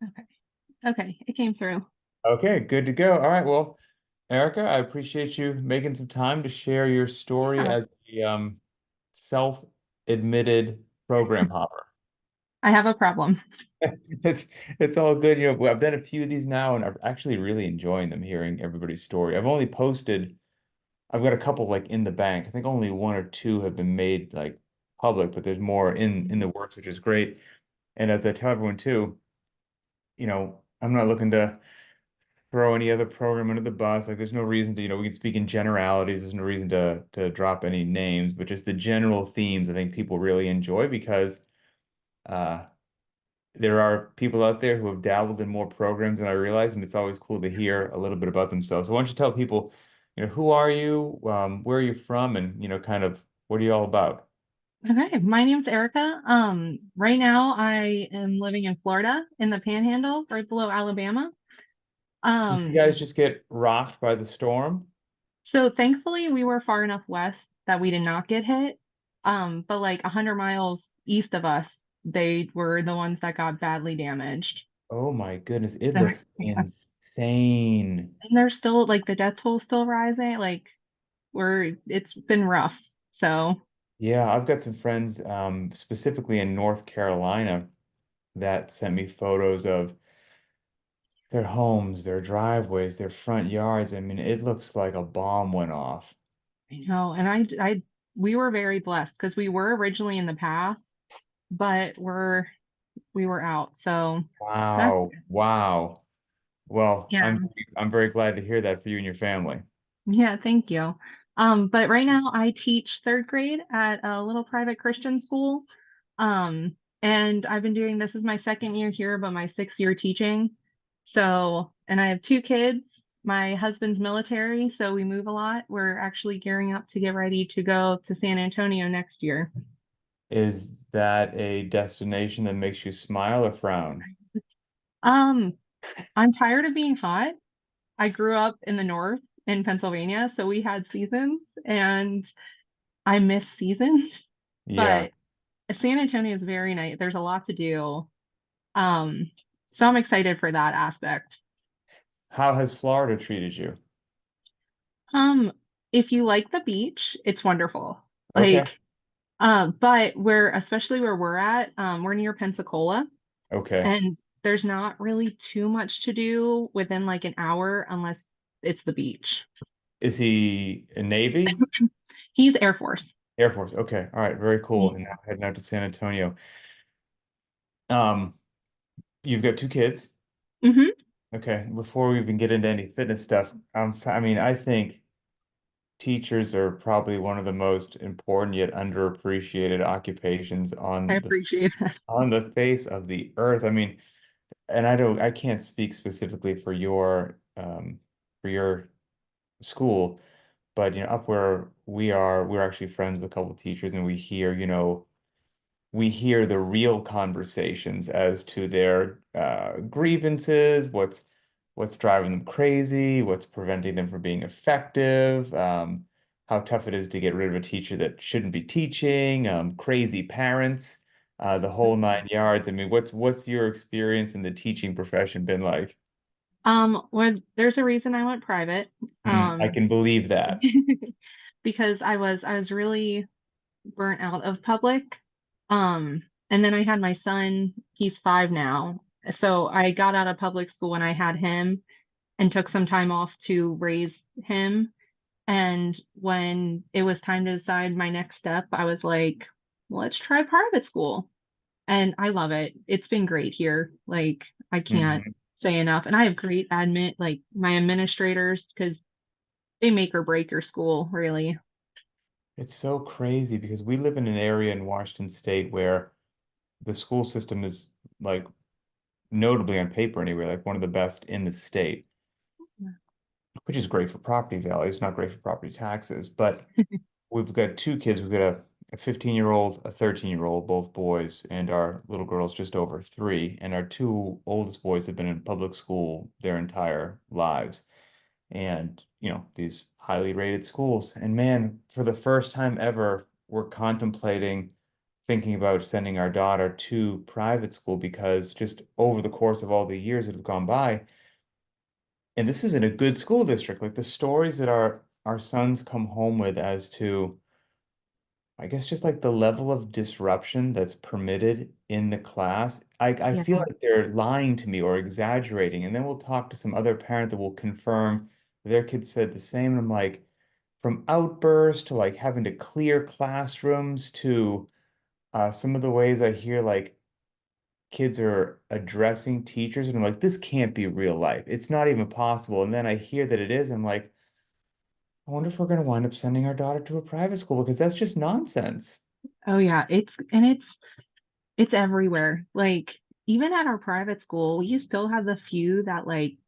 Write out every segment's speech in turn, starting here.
Okay. Okay. It came through. Okay, good to go. All right, well, Erica, I appreciate you making some time to share your story Yeah. as a self-admitted program hopper. I have a problem. It's it's all good. I've done a few of these now, and I'm actually really enjoying them, hearing everybody's story. I've got a couple like in the bank. I think only one or two have been made like public, but there's more in the works, which is great. And as I tell everyone too, I'm not looking to throw any other program under the bus. Like there's no reason to, we can speak in generalities. There's no reason to drop any names, but just the general themes I think people really enjoy because uh there are people out there who have dabbled in more programs than I realized, and it's always cool to hear a little bit about themselves. So why don't you tell people, who are you, where are you from, and kind of what are you all about? Okay. My name's Erica. Right now I am living in Florida in the Panhandle, right below Alabama. Did you Um, guys just get rocked by the storm? so thankfully we were far enough west that we did not get hit. But like 100 miles east of us, they were the ones that got badly damaged. Oh my goodness, it So looks yeah. insane. And there's still like the death toll still rising. Like it's been rough. So Yeah, I've got some friends, specifically in North Carolina, that sent me photos of their homes, their driveways, their front yards. I mean, it looks like a bomb went off. and we were very blessed because we were originally in the path, but we were out. So that's Wow. good. Wow. Well, Yeah. I'm very glad to hear that for you and your family. Yeah, thank you. But right now I teach third grade at a little private Christian school. And I've been doing this is my second year here, but my sixth year teaching. So, and I have two kids. My husband's military, so we move a lot. We're actually gearing up to get ready to go to San Antonio next year. Is that a destination that makes you smile or frown? Um, I'm tired of being hot. I grew up in the north in Pennsylvania, so we had seasons and I miss seasons. Yeah. But San Antonio is very nice. There's a lot to do. Um, so I'm excited for that aspect. How has Florida treated you? Um, if you like the beach, it's wonderful. Okay. Like, but especially where we're at, we're near Pensacola, Okay. and there's not really too much to do within like an hour unless it's the beach. Is he a Navy? He's Air Force. Air Force. Okay. All right. Very cool. And now heading out to San Antonio. Um, you've got two kids. Hmm. Okay. Before we even get into any fitness stuff, I mean, I think teachers are probably one of the most important yet underappreciated occupations I on appreciate that. the face of the earth. I mean, and I can't speak specifically for your school, but up where we are, we're actually friends with a couple of teachers, and we hear the real conversations as to their grievances, what's driving them crazy, what's preventing them from being effective, how tough it is to get rid of a teacher that shouldn't be teaching, crazy parents, the whole nine yards. I mean, what's your experience in the teaching profession been like? Well, there's a reason I went private. I Um, can believe that. because I was really burnt out of public. And then I had my son, he's 5 now. So I got out of public school when I had him and took some time off to raise him. And when it was time to decide my next step, I was like, let's try private school. And I love it. It's been great here. Like, I can't Mhm. say enough. And I have great like my administrators, because they make or break your school, really. It's so crazy because we live in an area in Washington State where the school system is like notably on paper anyway, like one of the best in the state, which is great for property values, not great for property taxes. But we've got two kids. We've got a 15-year-old, a 13-year-old, both boys, and our little girl's just over 3. And our two oldest boys have been in public school their entire lives. And, these highly rated schools. And man, for the first time ever, we're contemplating thinking about sending our daughter to private school because just over the course of all the years that have gone by, and this is in a good school district, like the stories that our sons come home with as to, I guess, just like the level of disruption that's permitted in the class. I Yeah. feel like they're lying to me or exaggerating. And then we'll talk to some other parent that will confirm their kid said the same. And I'm like, from outbursts to like having to clear classrooms to some of the ways I hear like kids are addressing teachers. And I'm like, this can't be real life. It's not even possible. And then I hear that it is. I'm like, I wonder if we're going to wind up sending our daughter to a private school because that's just nonsense. Oh yeah, it's everywhere. Like even at our private school, you still have the few that like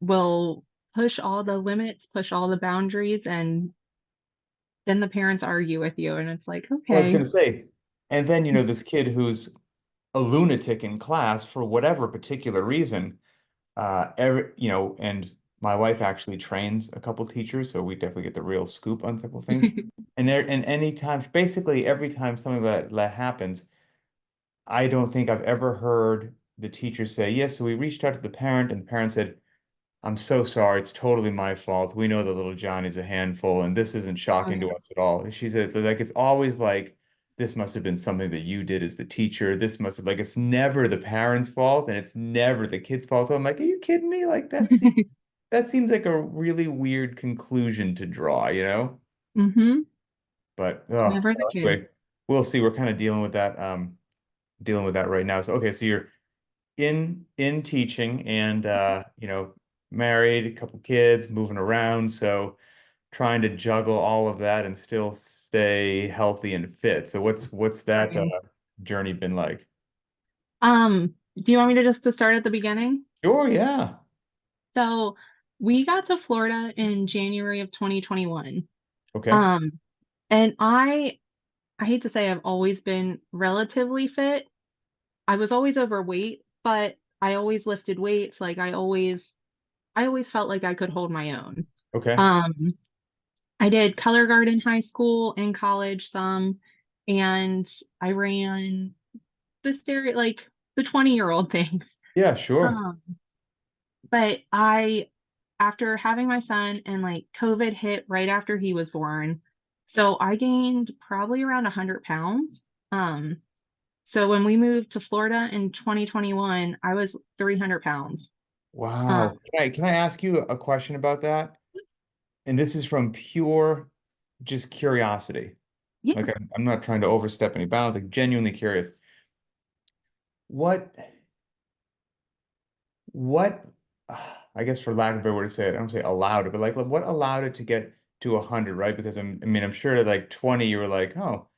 will push all the limits, push all the boundaries, and then the parents argue with you, and it's like, Well, I was okay. going to say, and then, this kid who's a lunatic in class for whatever particular reason, and my wife actually trains a couple teachers, so we definitely get the real scoop on several things. And anytime, basically every time something like that happens, I don't think I've ever heard the teacher say, yes, so we reached out to the parent, and the parent said, I'm so sorry. It's totally my fault. We know that little Johnny's a handful, and this isn't Oh shocking yeah. to us at all. She said, like, it's always like, this must have been something that you did as the teacher. This must have, like, it's never the parents' fault, and it's never the kid's fault. I'm like, are you kidding me? Like, that seems like a really weird conclusion to draw? Mm-hmm. But It's oh, never the so kid. anyway, we'll see. We're kind of dealing with that right now. So okay, so you're in teaching and married, a couple kids, moving around, so trying to juggle all of that and still stay healthy and fit. So what's that Right. journey been like? Do you want me to just to start at the beginning? Sure, yeah. So we got to Florida in January of 2021. Okay. Um, and I hate to say I've always been relatively fit. I was always overweight, but I always lifted weights. Like I always felt like I could hold my own. Okay. Um, I did color guard in high school and college some, and I ran like the 20-year-old things. Yeah, sure. Um, but after having my son and like COVID hit right after he was born, so I gained probably around 100 pounds. Um, so when we moved to Florida in 2021, I was 300 pounds. Um, Wow. Can I ask you a question about that? And this is from pure just curiosity. yeah. Like I'm not trying to overstep any bounds, like genuinely curious. What what I guess for lack of a better way to say it, I don't say allowed it, but like what allowed it to get to 100, right? Because I'm sure at like 20 you were like, oh,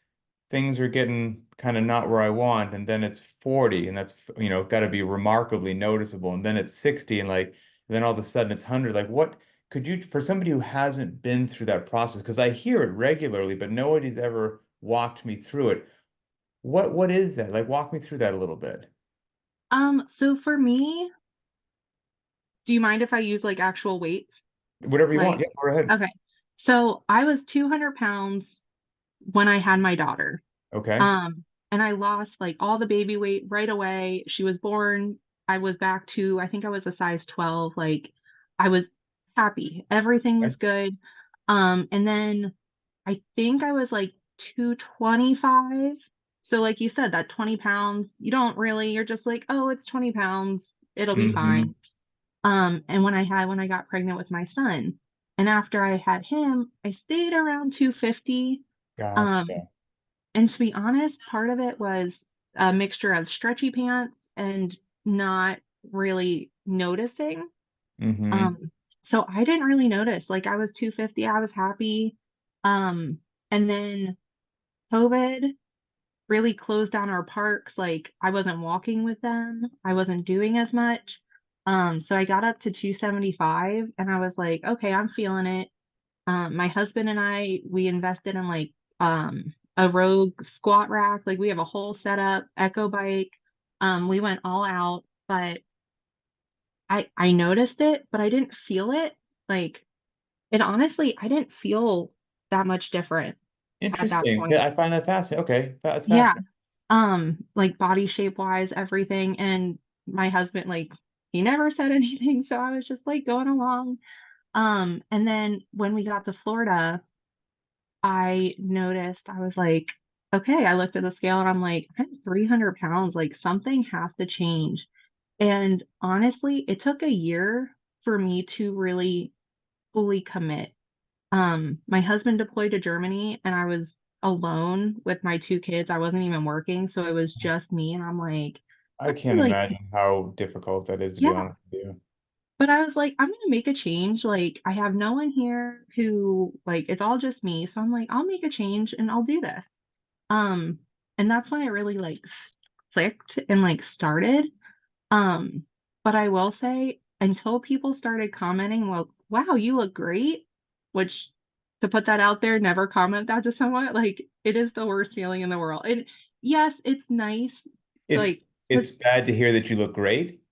things are getting kind of not where I want, and then it's 40, and that's got to be remarkably noticeable, and then it's 60, and like then all of a sudden it's 100. Like what could you, for somebody who hasn't been through that process, because I hear it regularly, but nobody's ever walked me through it. What is that? Like walk me through that a little bit. So for me, do you mind if I use like actual weights? Whatever you want. Like, Yeah, go ahead. okay. So I was 200 pounds when I had my daughter. Okay. Um, and I lost like all the baby weight right away. She was born. I was back to, I think I was a size 12. Like I was happy. Everything Okay. was good. And then I think I was like 225. So like you said, that 20 pounds, you're just like, oh, it's 20 pounds. It'll be Hmm. fine. And when I got pregnant with my son, and after I had him, I stayed around 250. Um, Gotcha. and to be honest, part of it was a mixture of stretchy pants and not really noticing. Hmm. Um, so I didn't really notice. Like I was 250, I was happy. And then COVID really closed down our parks. Like I wasn't walking with them. I wasn't doing as much. So I got up to 275 and I was like, okay, I'm feeling it. My husband and we invested in like a Rogue squat rack. Like we have a whole setup, Echo bike. We went all out, but I noticed it, but I didn't feel it. Like, and honestly, I didn't feel that much different at that Interesting. Yeah, point. I find that fascinating. Okay, that's Yeah. fascinating. like body shape wise, everything. And my husband, like, he never said anything, so I was just like going along. And then when we got to Florida, I noticed I was like, okay, I looked at the scale and I'm like, I'm 300 pounds, like something has to change. And honestly, it took a year for me to really fully commit. My husband deployed to Germany and I was alone with my two kids. I wasn't even working, so it was just me. And I'm like, I I feel can't like, imagine how difficult that is, to be yeah. honest with you. But I was like, I'm gonna make a change. Like, I have no one here who, like, it's all just me. So I'm like, I'll make a change and I'll do this. Um, and that's when it really like clicked and like started. Um, but I will say, until people started commenting, well, wow, you look great, which to put that out there, never comment that to someone, like it is the worst feeling in the world. And yes, it's nice, It's like, it's bad to hear that you look great.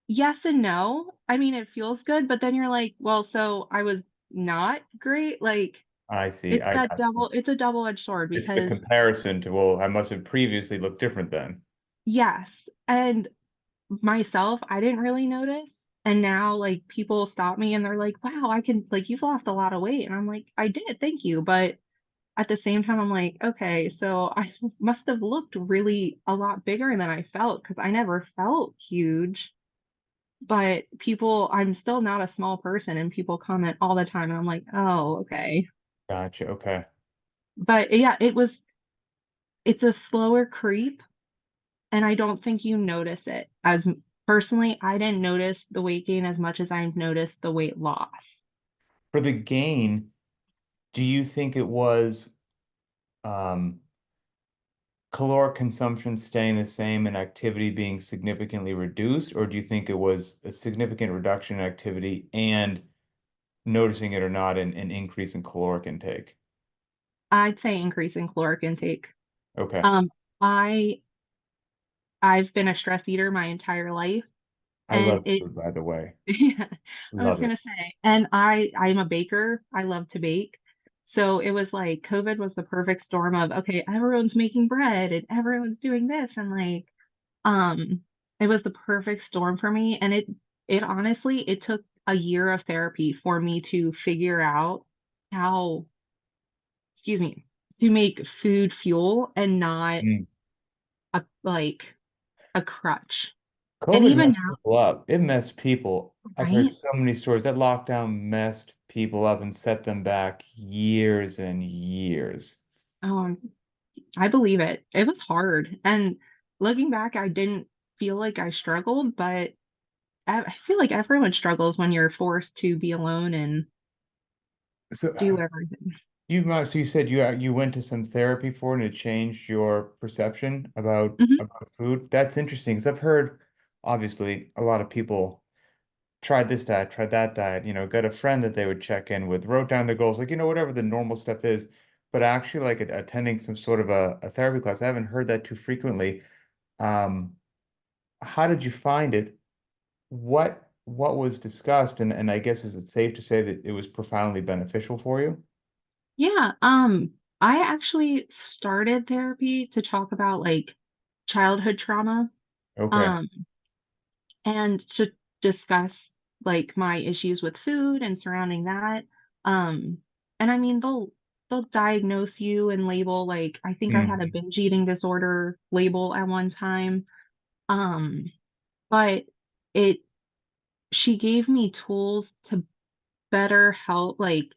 yes and no. I mean, it feels good, but then you're like, well, so I was not great. Like, I see. it's I that got you. it's a double-edged sword It's the because comparison to, well, I must have previously looked different then. yes, and myself, I didn't really notice. And now like people stop me and they're like, wow, I can like you've lost a lot of weight. And I'm like, I did, thank you. But at the same time, I'm like, okay, so I must have looked really a lot bigger than I felt because I never felt huge. But people, I'm still not a small person and people comment all the time. And I'm like, oh, okay. Gotcha. Okay. But yeah, it's a slower creep. And I don't think you notice it as personally, I didn't notice the weight gain as much as I noticed the weight loss. For the gain, do you think it was um, caloric consumption staying the same and activity being significantly reduced, or do you think it was a significant reduction in activity and, noticing it or not, an increase in caloric intake? I'd say increase in caloric intake. Okay. Um, I I've been a stress eater my entire life, I and love it food, by the way. yeah, I was Love it. gonna say, and I'm a baker. I love to bake. So it was like COVID was the perfect storm of okay, everyone's making bread and everyone's doing this and like um it was the perfect storm for me and it honestly it took a year of therapy for me to figure out how excuse me to make food fuel and not Mm. a like a crutch. And COVID even messed now, people up. It messed people. I've heard right? so many stories. That lockdown messed people up and set them back years and years. Oh, I believe it. It was hard. And looking back, I didn't feel like I struggled, but I feel like everyone struggles when you're forced to be alone and So do everything. so you said you went to some therapy for it and it changed your perception Mhm. about food. That's interesting because I've heard, obviously, a lot of people tried this diet, tried that diet, got a friend that they would check in with, wrote down their goals, like, whatever the normal stuff is. But actually, like attending some sort of a therapy class, I haven't heard that too frequently. Um, how did you find it? What was discussed? And I guess, is it safe to say that it was profoundly beneficial for you? Yeah, I actually started therapy to talk about like childhood trauma, Okay. um, and to discuss like my issues with food and surrounding that. Um, and I mean they'll diagnose you and label like I think I had a Mhm. binge eating disorder label at one time. Um, but it she gave me tools to better help like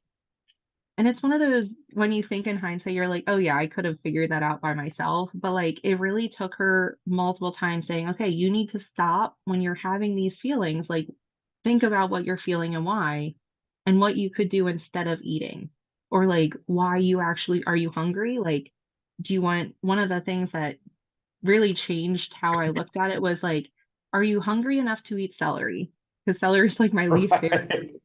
and it's one of those when you think in hindsight, you're like, oh yeah, I could have figured that out by myself. But like it really took her multiple times saying, okay, you need to stop when you're having these feelings. Like think about what you're feeling and why, and what you could do instead of eating. Or like why you actually are you hungry? Like, do you want one of the things that really changed how I looked at it was like, are you hungry enough to eat celery? Because celery is like my least favorite Right. food.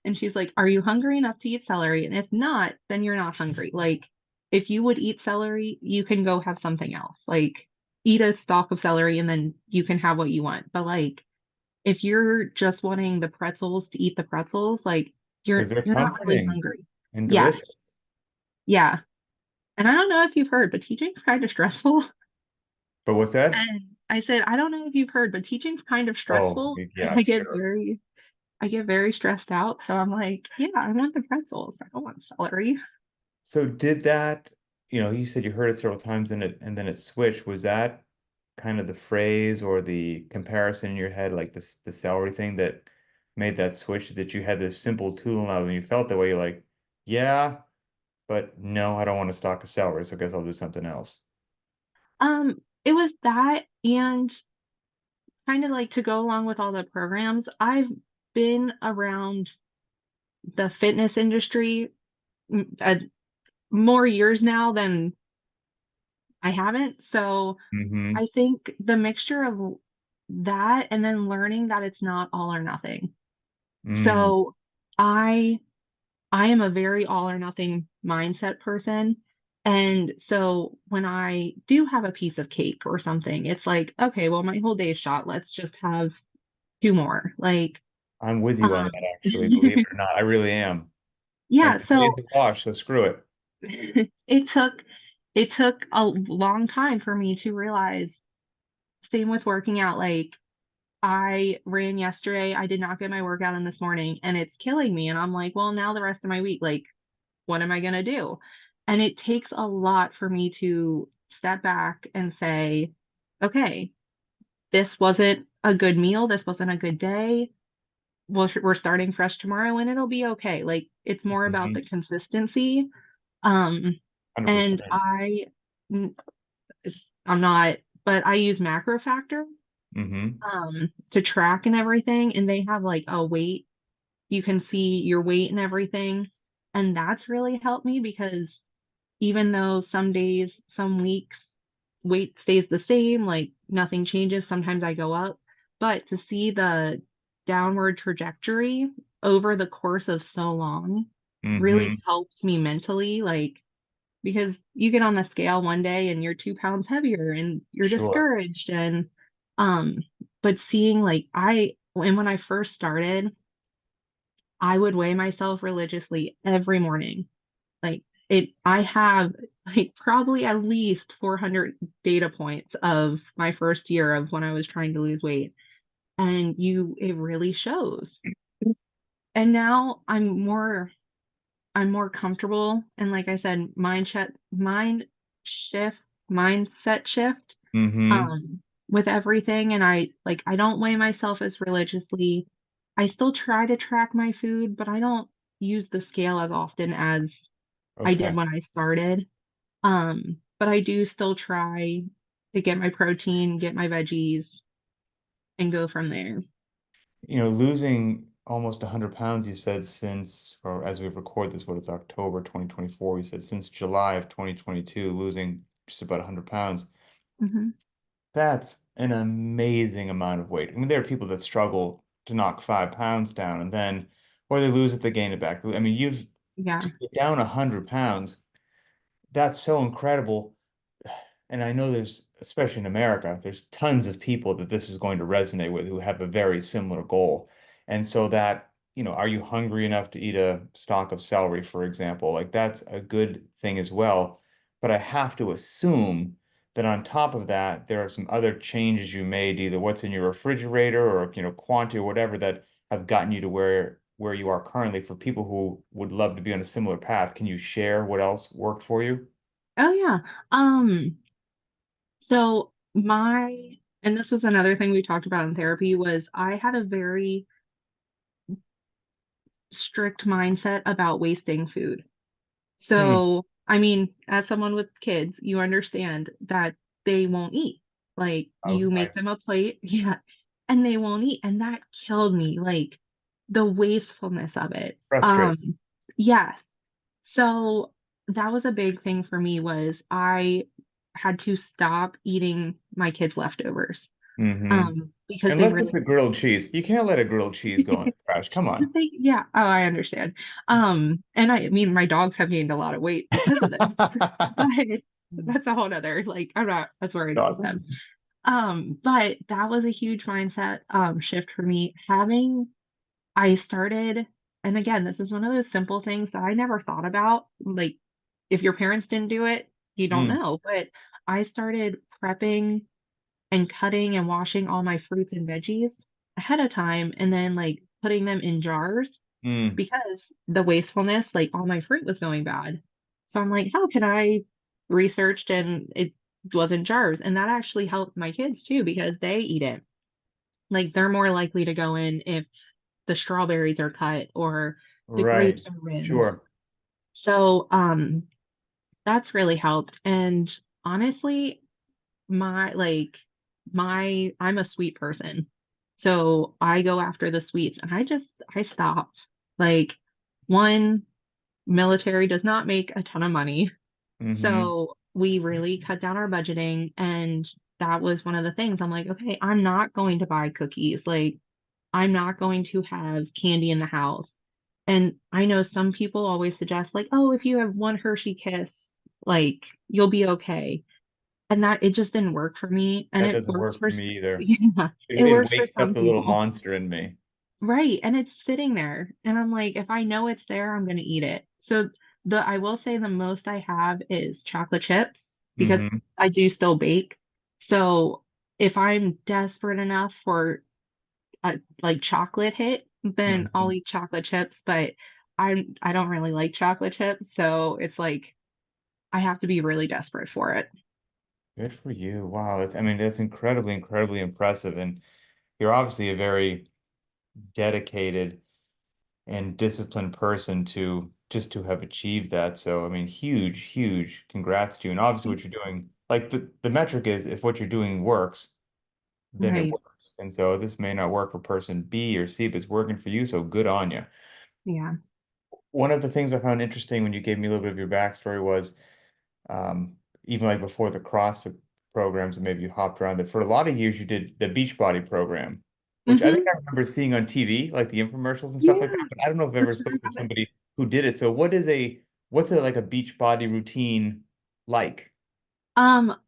And she's like, are you hungry enough to eat celery? And if not, then you're not hungry. Like, if you would eat celery, you can go have something else. Like, eat a stalk of celery and then you can have what you want. But like, if you're just wanting the pretzels to eat the pretzels, like Because they're you're not really comforting hungry. and delicious. Yes. Yeah. And I don't know if you've heard, but teaching's kind of stressful. But what's that? And I said, I don't know if you've heard, but teaching's kind of Oh, stressful. And yeah, sure. I get very stressed out. So I'm like, yeah, I want the pretzels. I don't want celery. So did that, you said you heard it several times and then it switched. Was that kind of the phrase or the comparison in your head, like this the celery thing that made that switch that you had this simple tool now and you felt that way, you're like, yeah, but no, I don't want to stock a celery, so I guess I'll do something else. It was that and kind of like to go along with all the programs. I've been around the fitness industry uh, more years now than I haven't. So Mm-hmm. I think the mixture of that and then learning that it's not all or nothing. Mm, So I I am a very all or nothing mindset person. And so when I do have a piece of cake or something, it's like, okay, well, my whole day's shot. Let's just have two more. Like, I'm with you on um, that, actually, believe it or not. I really am. yeah, And today's so a wash, so screw it. it took it took a long time for me to realize, same with working out, like I ran yesterday, I did not get my workout in this morning, and it's killing me. And I'm like, well, now the rest of my week, like, what am I gonna do? And it takes a lot for me to step back and say, okay, this wasn't a good meal, this wasn't a good day. We're starting fresh tomorrow and it'll be okay. Like it's more about Mm-hmm. the consistency. Um, and 100%. n- I'm not, but I use Macro Factor Mm-hmm. to track and everything, and they have like a weight. You can see your weight and everything, and that's really helped me because even though some days, some weeks, weight stays the same, like nothing changes, sometimes I go up, but to see the downward trajectory over the course of so long really Mm-hmm. helps me mentally, like because you get on the scale one day and you're 2 pounds heavier and you're Sure. discouraged and um but seeing like when I first started, I would weigh myself religiously every morning. Like I have like probably at least 400 data points of my first year of when I was trying to lose weight. And it really shows. And now I'm more comfortable. And like I said, shift, mindset shift, Mm-hmm. with everything. And I don't weigh myself as religiously. I still try to track my food, but I don't use the scale as often as I did Okay. when I started. But I do still try to get my protein, get my veggies, and go from there. Losing almost 100 pounds, you said since, or as we record this, what it's October 2024, you said since July of 2022, losing just about 100 pounds. Hmm. That's an amazing amount of weight. I mean, there are people that struggle to knock 5 pounds down and then, or they lose it, they gain it back. I mean, Yeah. to get down 100 pounds, that's so incredible. And I know there's, especially in America, there's tons of people that this is going to resonate with who have a very similar goal. And so that, are you hungry enough to eat a stalk of celery, for example? Like that's a good thing as well. But I have to assume that on top of that, there are some other changes you made, either what's in your refrigerator or, quantity or whatever that have gotten you to where you are currently. For people who would love to be on a similar path, can you share what else worked for you? Oh yeah. So and this was another thing we talked about in therapy was I had a very strict mindset about wasting food. Hmm. So, I mean, as someone with kids, you understand that they won't eat. Like you I make them a plate, yeah, and they won't eat. And that killed me, like the wastefulness of it. frustrated. Yes. So that was a big thing for me was I had to stop eating my kids' leftovers. Hmm. Because they Unless it's really a grilled cheese. You can't let a grilled cheese go in the trash. Come on. because they yeah, oh, I understand. And I mean my dogs have gained a lot of weight because of this. But that's a whole nother, like I'm not as worried about them. Awesome. But that was a huge mindset shift for me. I started, and again, this is one of those simple things that I never thought about. Like if your parents didn't do it, you don't Mm, know. But I started prepping and cutting and washing all my fruits and veggies ahead of time and then like putting them in jars mm. because the wastefulness, like all my fruit was going bad. So I'm like, how can I researched and it was in jars? And that actually helped my kids too because they eat it. Like they're more likely to go in if the strawberries are cut or the Right. grapes are rinsed. Sure. So that's really helped. And honestly, my like I'm a sweet person. So I go after the sweets and I stopped. Like one, military does not make a ton of money. Hmm. So we really cut down our budgeting and that was one of the things. I'm like, okay, I'm not going to buy cookies. Like I'm not going to have candy in the house. And I know some people always suggest like, oh, if you have one Hershey Kiss, like you'll be okay. And that it just didn't work for me. And That it doesn't works work for for me either. yeah, it It works for wakes up some the little people. monster in me. Right. And it's sitting there. And I'm like, if I know it's there, I'm gonna eat it. So the I will say the most I have is chocolate chips because Hmm. I do still bake. So if I'm desperate enough for a like chocolate hit, then I'll Hmm. eat chocolate chips, but I don't really like chocolate chips, so it's like I have to be really desperate for it. Good for you. Wow. I mean, that's incredibly, incredibly impressive. And you're obviously a very dedicated and disciplined person to just to have achieved that. So, I mean, huge, huge congrats to you. And obviously what you're doing, like the metric is if what you're doing works, then it Right. works. And so this may not work for person B or C, but it's working for you. So good on you. Yeah. One of the things I found interesting when you gave me a little bit of your backstory was even like before the CrossFit programs, and maybe you hopped around that for a lot of years you did the Beachbody program, which I think Hmm. I remember seeing on TV, like the infomercials and stuff like that. Yeah. But I don't know if I've ever That's where spoken I to got it. somebody who did it. So what's a like a Beachbody routine like?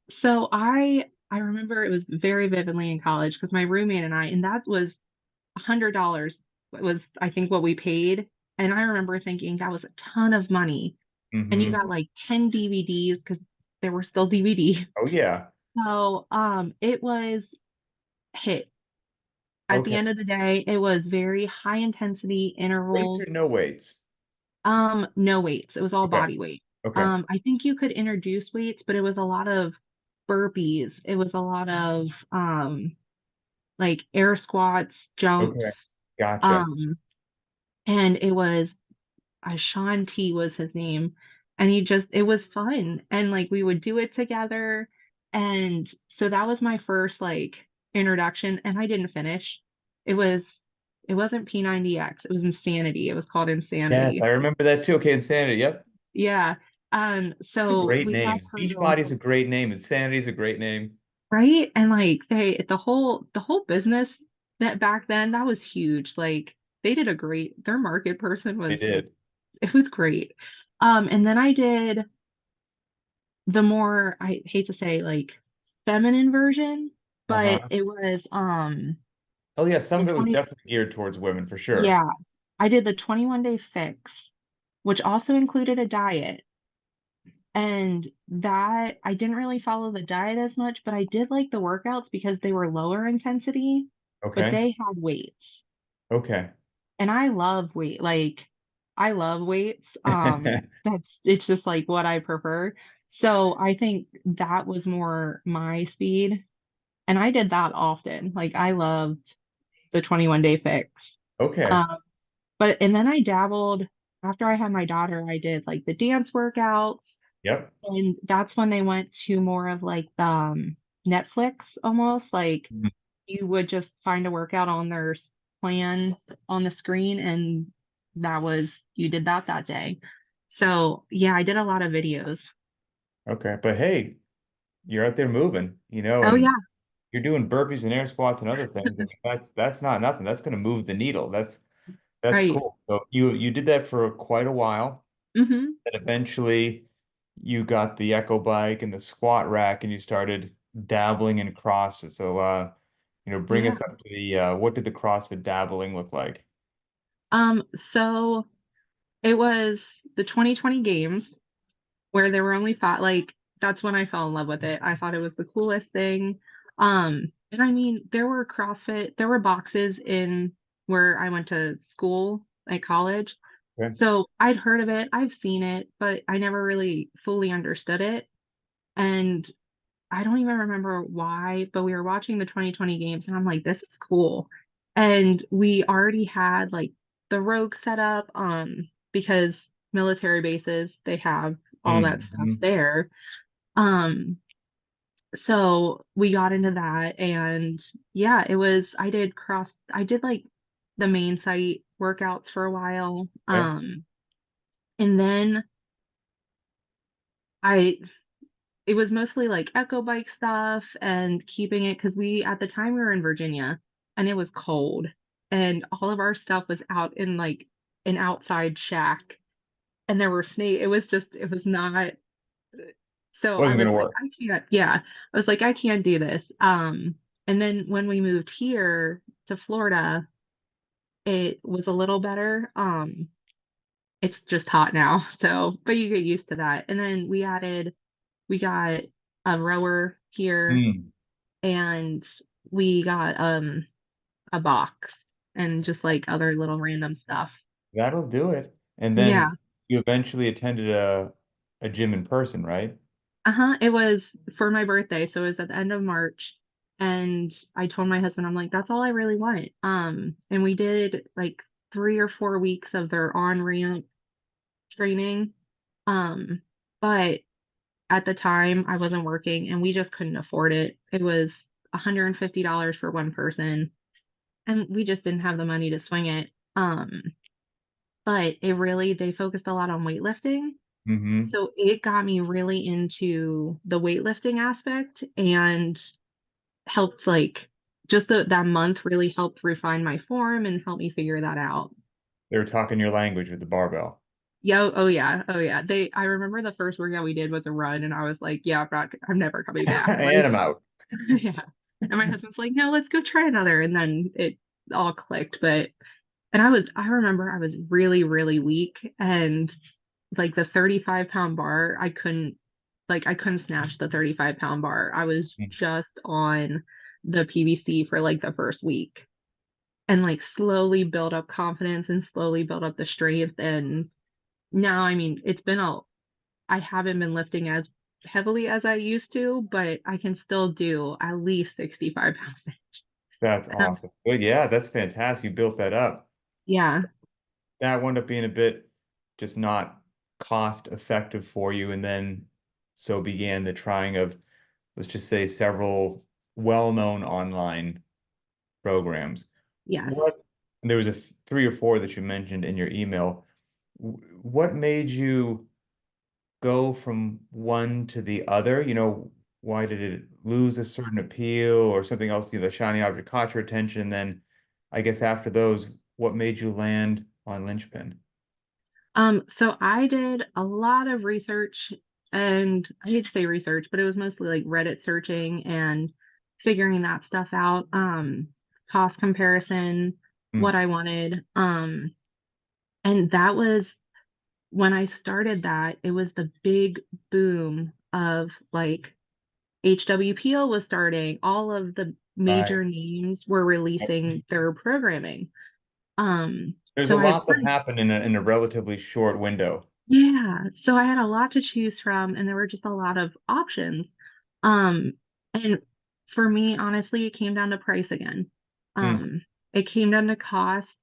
So I remember it was very vividly in college because my roommate and that was $100 was I think what we paid. And I remember thinking that was a ton of money. And you Hmm. got like 10 DVDs because there were still DVDs. Oh yeah. So it was hit. At the Okay. end of the day, it was very high intensity Weights or intervals. no weights? No weights. It was all Okay. body weight. Okay. I think you could introduce weights, but it was a lot of burpees. It was a lot of like air squats, Okay. jumps. Gotcha. Um, and it was Sean T was his name. And it was fun. And like we would do it together. And so that was my first like introduction. And I didn't finish. It was, it wasn't P90X. It was Insanity. It was called Yes, I Insanity. remember that too. Okay, Insanity. Yep. Yeah. So Great we had names. hurdles, Beachbody's a great name. Insanity's a great name. right? And like the whole business that back then that was huge. Like they did a great, their market person They was, did. it was great. And then I did the more, I hate to say like feminine version, but Uh-huh. it was Oh yeah, some the of it was 20, definitely geared towards women for sure. yeah, I did the 21 day fix, which also included a diet. And that I didn't really follow the diet as much, but I did like the workouts because they were lower intensity, but Okay. they had weights. Okay. And I love I love weights. It's just like what I prefer. So I think that was more my speed. And I did that often. Like I loved the 21 day fix. Okay. Um, but and then I dabbled after I had my daughter, I did like the dance workouts. Yep. And that's when they went to more of like the Netflix almost. Like Mhm. you would just find a workout on their plan on the screen, and you did that day. So yeah, I did a lot of videos. Okay. But hey, you're out there moving, Oh and yeah, you're doing burpees and air squats and other things. I mean, that's not nothing. That's going to move the needle. That's right. cool. So you did that for quite a while. Hmm. And eventually you got the Echo bike and the squat rack and you started dabbling in CrossFit. So bring Yeah. us up to the what did the CrossFit dabbling look like? So it was the 2020 games. where there were only five. Like that's when I fell in love with it. I thought it was the coolest thing. And I mean, there were CrossFit, there were boxes in where I went to school at college. Okay. So I'd heard of it, I've seen it, but I never really fully understood it. And I don't even remember why, but we were watching the 2020 games and I'm like, this is cool. And we already had like the Rogue set up, because military bases, they have all that stuff Hmm. there. Um, so we got into that and yeah, I did like the main site workouts for a while. Okay. And then I it was mostly like echo bike stuff and keeping it because we at the time we were in Virginia and it was cold and all of our stuff was out in like an outside shack and there were snake. It was not. So I Wasn't gonna was like, work. I can't, yeah. I was like, I can't do this. And then when we moved here to Florida, it was a little better. It's just hot now, so but you get used to that. And then we got a rower here Mm. and we got a box and just like other little random stuff. That'll do it. And Yeah. then you eventually attended a gym in person, right? Uh-huh. It was for my birthday, so it was at the end of March. And I told my husband, I'm like, that's all I really want. And we did like 3 or 4 weeks of their on-ramp training. Um, but at the time I wasn't working and we just couldn't afford it. It was $150 for one person, and we just didn't have the money to swing it. But they focused a lot on weightlifting. Hmm. So it got me really into the weightlifting aspect and helped like that month really helped refine my form and help me figure that out. They were talking your language with the barbell. Yeah, oh yeah, oh yeah. I remember the first workout we did was a run and I was like, yeah, I'm never coming back. And Like, I'm out. yeah. And my husband's like, no, let's go try another. And then it all clicked. And I remember I was really, really weak and like the 35-pound bar, I couldn't snatch the 35-pound bar. I was Mm. just on the PVC for like the first week and like slowly build up confidence and slowly build up the strength. And now, I mean, I haven't been lifting as heavily as I used to, but I can still do at least 65 pounds. That's And awesome. Good. Yeah, that's fantastic. You built that up. So yeah, that wound up being a bit just not cost effective for you. And then so began the trying of, let's just say, several well-known online programs. yes. What, there was three or four that you mentioned in your email. What made you go from one to the other? Why did it lose a certain appeal or something else? The shiny object caught your attention. Then I guess after those, what made you land on Linchpin? So I did a lot of research, and I hate to say research, but it was mostly like Reddit searching and figuring that stuff out. Cost comparison, what Mm. I wanted. And that was when I started that, it was the big boom of like HWPO was starting, all of the Right. major names were releasing their programming. There's a So I lot that happened in a relatively short window. Yeah, so I had a lot to choose from, and there were just a lot of options. Um, and for me, honestly, it came down to price again. Mm. It came down to cost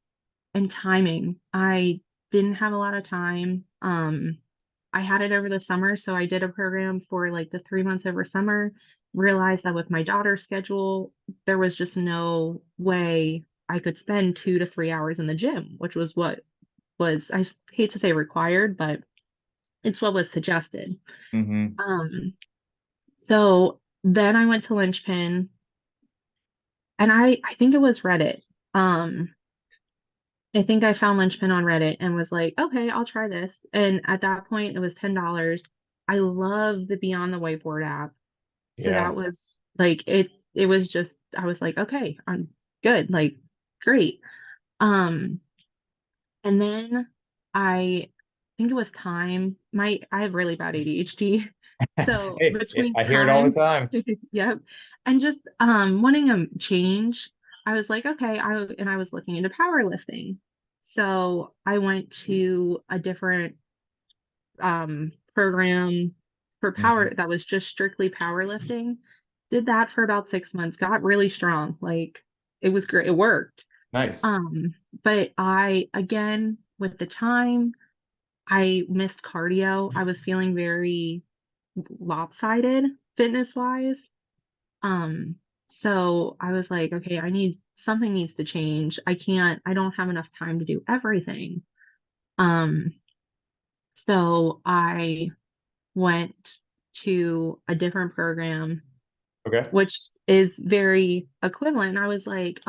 and timing. I didn't have a lot of time. I had it over the summer, so I did a program for like the 3 months over summer. Realized that with my daughter's schedule, there was just no way I could spend 2 to 3 hours in the gym, which was what was, hate to say required, but it's what was suggested. Hmm. Um, so then I went to Linchpin and I think it was Reddit. Um, I think I found Linchpin on Reddit and was like, okay, I'll try this. And at that point it was $10. I love the Beyond the Whiteboard app. So Yeah. that was like it was just I was like, okay, I'm good, like great. Um, and then I think it was time. I have really bad ADHD. So Hey, between I hear it all the time, time. yep, and just wanting a change, I was like, okay, I was looking into powerlifting. So I went to a different program for Mhm. power that was just strictly powerlifting. Did that for about 6 months, got really strong. Like it was great. It worked. Nice. Um, but I again with the time, I missed cardio. I was feeling very lopsided fitness wise. Um, so I was like, okay, something needs to change. I don't have enough time to do everything. Um, so I went to a different program, Okay. which is very equivalent. I was like,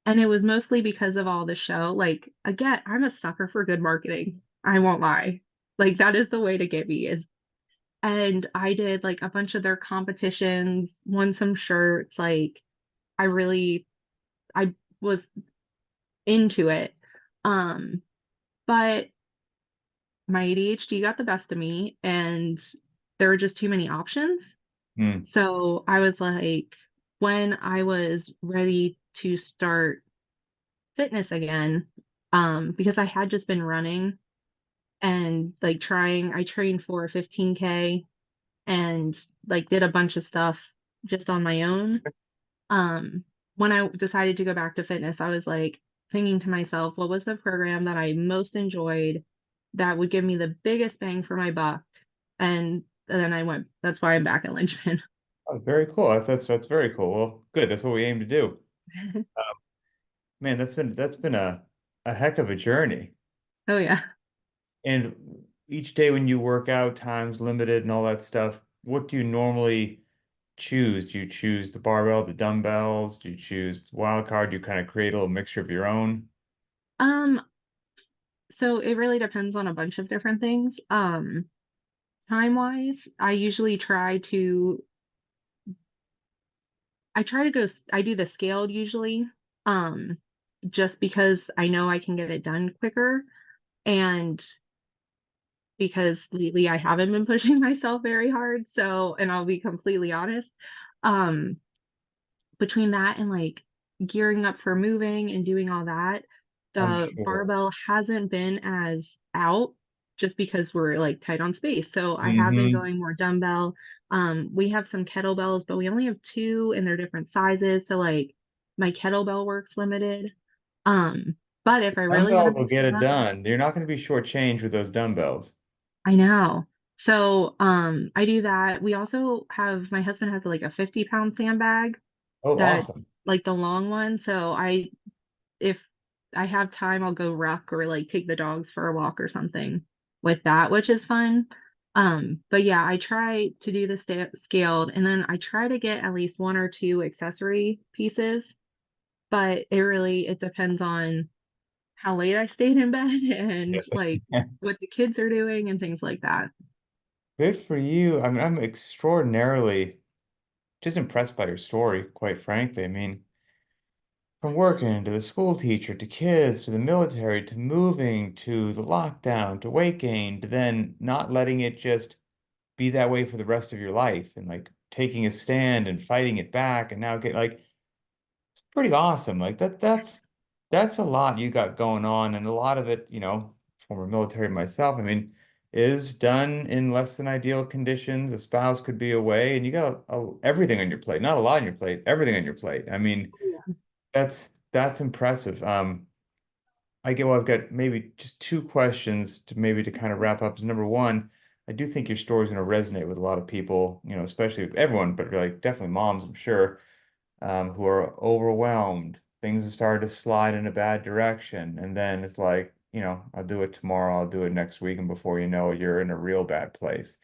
and it was mostly because of all the show. Like, again, I'm a sucker for good marketing. I won't lie. Like, that is the way to get me is, and I did like a bunch of their competitions, won some shirts. Like, I really, I was into it. Um, but my ADHD got the best of me and there were just too many options. Hmm. So I was like, when I was ready to start fitness again, because I had just been running and like I trained for a 15K and like did a bunch of stuff just on my own. Um, when I decided to go back to fitness, I was like thinking to myself, what was the program that I most enjoyed that would give me the biggest bang for my buck? And then that's why I'm back at Linchpin. Oh, very cool. That's very cool. Well, good. That's what we aim to do. Man, that's been a heck of a journey. Oh yeah. And each day when you work out, time's limited and all that stuff, what do you normally choose? Do you choose the barbell, the dumbbells? Do you choose the wild card? Do you kind of create a little mixture of your own? Um, so it really depends on a bunch of different things. Time wise, I try to I do the scaled usually, um, just because I know I can get it done quicker. And because lately I haven't been pushing myself very hard. So, and I'll be completely honest, um, between that and like gearing up for moving and doing all that, I'm the sure. barbell hasn't been as out just because we're like tight on space. So I have been Hmm. going more dumbbell. We have some kettlebells, but we only have two and they're different sizes. So like my kettlebell work's limited. Um, but if I really want to Dumbbells will mix get it it up, done. You're not going to be shortchanged with those dumbbells. I know. So I do that. We also have my husband has like a 50-pound sandbag Oh, that's awesome. like the long one. So if I have time, I'll go ruck or like take the dogs for a walk or something with that, which is fun. But yeah, I try to do the scaled and then I try to get at least one or two accessory pieces, but it depends on how late I stayed in bed and Yes. like what the kids are doing and things like that. Good for you. I mean, I'm extraordinarily just impressed by your story, quite frankly. I mean, from working to the school teacher to kids to the military to moving to the lockdown to weight gain to then not letting it just be that way for the rest of your life and like taking a stand and fighting it back and now get like pretty awesome. Like that's a lot you got going on, and a lot of it, former military myself, I mean, is done in less than ideal conditions. A spouse could be away, and you got everything on your plate. Not a lot on your plate, everything on your plate. I mean, Yeah. that's impressive. I've got maybe just two questions to maybe to kind of wrap up. Is number one, I do think your story is going to resonate with a lot of people, especially everyone, but like definitely moms, I'm sure who are overwhelmed. Things have started to slide in a bad direction. And then it's like, I'll do it tomorrow, I'll do it next week. And before you know it, you're in a real bad place.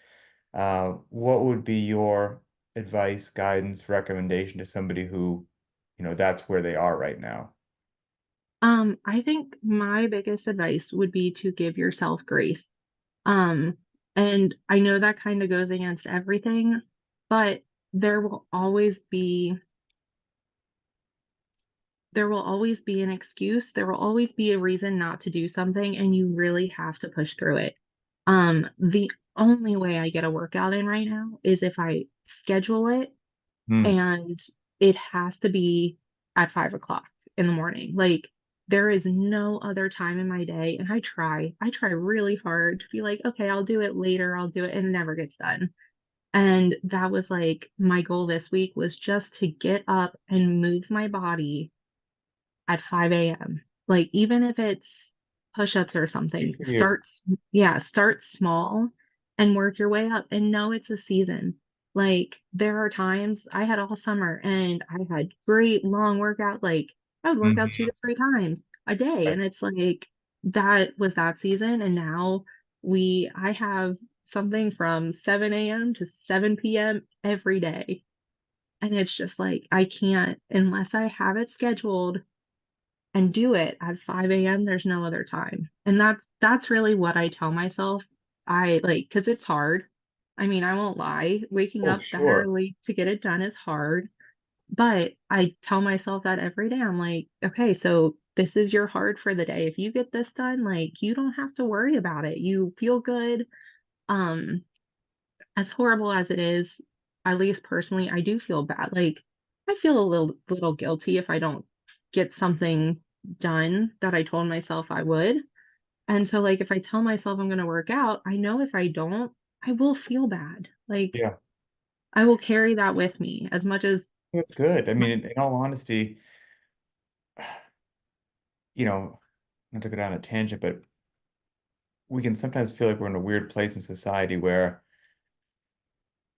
What would be your advice, guidance, recommendation to somebody who, that's where they are right now? I think my biggest advice would be to give yourself grace. Um, and I know that kind of goes against everything, but there will always be there will always be an excuse. There will always be a reason not to do something, and you really have to push through it. The only way I get a workout in right now is if I schedule it, Hmm. and it has to be at 5 o'clock in the morning. Like, there is no other time in my day. And I try really hard to be like, okay, I'll do it later, I'll do it, and it never gets done. And that was like my goal this week was just to get up and move my body at 5 a.m. Like, even if it's push-ups or something, Good for you. yeah, start small and work your way up and know it's a season. Like, there are times I had all summer and I had great long workout, like I would work out two Hmm. to three times a day. Right. And it's like that was that season. And now I have something from 7 a.m. to 7 p.m. every day. And it's just like I can't unless I have it scheduled and do it at 5 a.m. There's no other time. And that's really what I tell myself. I like because it's hard. I mean, I won't lie. Waking Oh, up that sure. early to get it done is hard. But I tell myself that every day. I'm like, okay, so this is your hard for the day. If you get this done, like you don't have to worry about it. You feel good. Um, as horrible as it is, at least personally, I do feel bad. Like I feel a little guilty if I don't get something done that I told myself I would. And so like if I tell myself I'm going to work out, I know if I don't, I will feel bad. Like Yeah, I will carry that with me as much as that's good. I my, mean, in all honesty, you know, not to go down a tangent, but we can sometimes feel like we're in a weird place in society where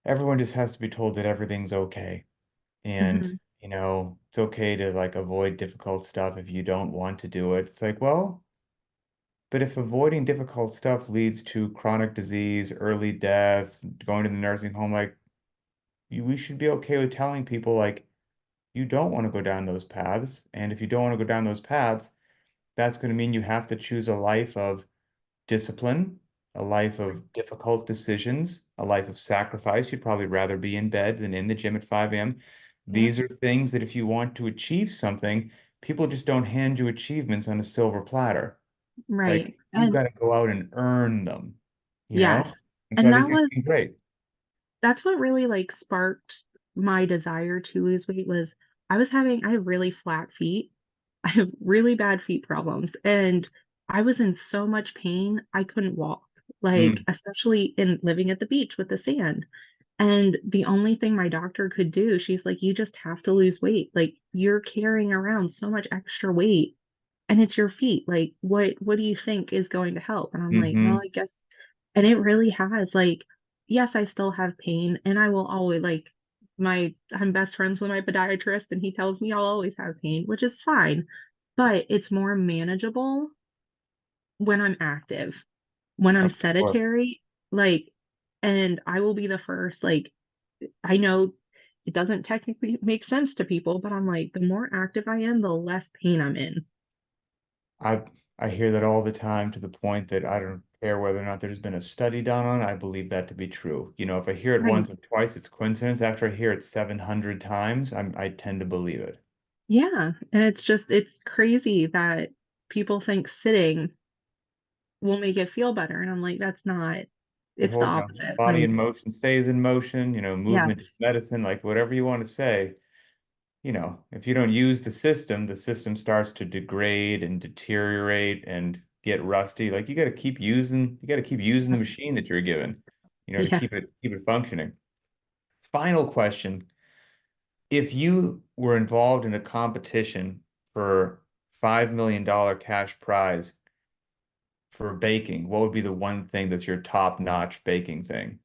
everyone just has to be told that everything's okay. And, Mhm, it's okay to like avoid difficult stuff if you don't want to do it. It's like, well, but if avoiding difficult stuff leads to chronic disease, early death, going to the nursing home, like we should be okay with telling people like you don't want to go down those paths. And if you don't want to go down those paths, that's going to mean you have to choose a life of discipline, a life right. of difficult decisions, a life of sacrifice. You'd probably rather be in bed than in the gym at 5 a.m. Yep, These are things that if you want to achieve something, people just don't hand you achievements on a silver platter. right. Like you And got to go out and earn them, you know? yes. And so And I think you're doing great. that's what really like sparked my desire to lose weight was I have really flat feet. I have really bad feet problems and I was in so much pain I couldn't walk. Like Mm, especially in living at the beach with the sand. And the only thing my doctor could do, she's like, you just have to lose weight. Like you're carrying around so much extra weight and it's your feet. Like what do you think is going to help? And I'm like, well, hmm. I guess and it really has like yes, I still have pain and I will always like I'm best friends with my podiatrist and he tells me I'll always have pain, which is fine, but it's more manageable when I'm active. When I'm Of course. sedentary, like and I will be the first like I know it doesn't technically make sense to people, but I'm like the more active I am, the less pain I'm in. I I hear that all the time to the point that I don't care whether or not there's been a study done on it. I believe that to be true. If I hear it Right. once or twice, it's coincidence. After I hear it 700 times, I tend to believe it. Yeah, and it's crazy that people think sitting will make it feel better, and I'm like, that's not The it's the whole, opposite. body Like, in motion stays in motion, movement is yes. medicine, like whatever you want to say. If you don't use the system starts to degrade and deteriorate and get rusty. Like you got to keep using the machine that you're given, to Yeah. keep it functioning. Final question. If you were involved in a competition for $5 million cash prize for baking, what would be the one thing that's your top-notch baking thing?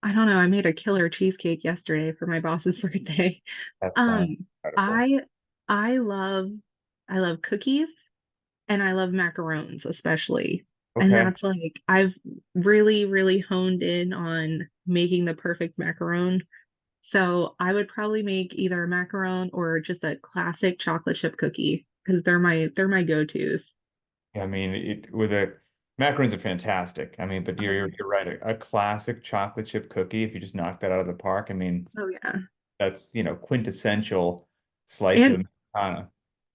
I don't know, I made a killer cheesecake yesterday for my boss's birthday. That sounds Um, incredible. I I love I love cookies and I love macarons especially. And Okay. that's like I've really, really honed in on making the perfect macaron. So I would probably make either a macaron or just a classic chocolate chip cookie because they're my go-tos. I mean, macarons are fantastic. I mean, but Oh, you're right. A classic chocolate chip cookie, if you just knock that out of the park, I mean, oh yeah. that's, quintessential slice of And Americana.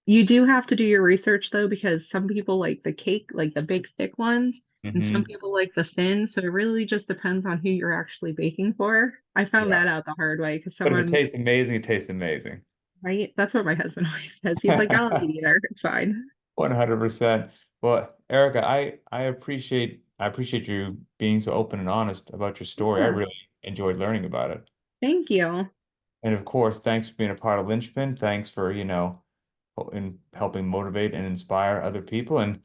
you do have to do your research though, because some people like the cake, like the big thick ones, and some Hmm. people like the thin. So it really just depends on who you're actually baking for. I found Yeah. that out the hard way because But if it someone, tastes amazing, it tastes amazing. right? That's what my husband always says. He's like, I'll eat either. It's fine. 100%. Well, Erica, I appreciate you being so open and honest about your story. I Yeah. really enjoyed learning about it. Thank you. And of course, thanks for being a part of Linchpin. Thanks for, in helping motivate and inspire other people. And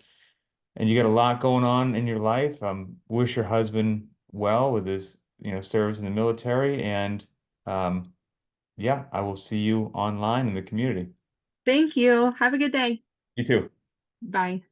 you got a lot going on in your life. Wish your husband well with his, service in the military. And yeah, I will see you online in the community. Thank you. Have a good day. You too. Bye.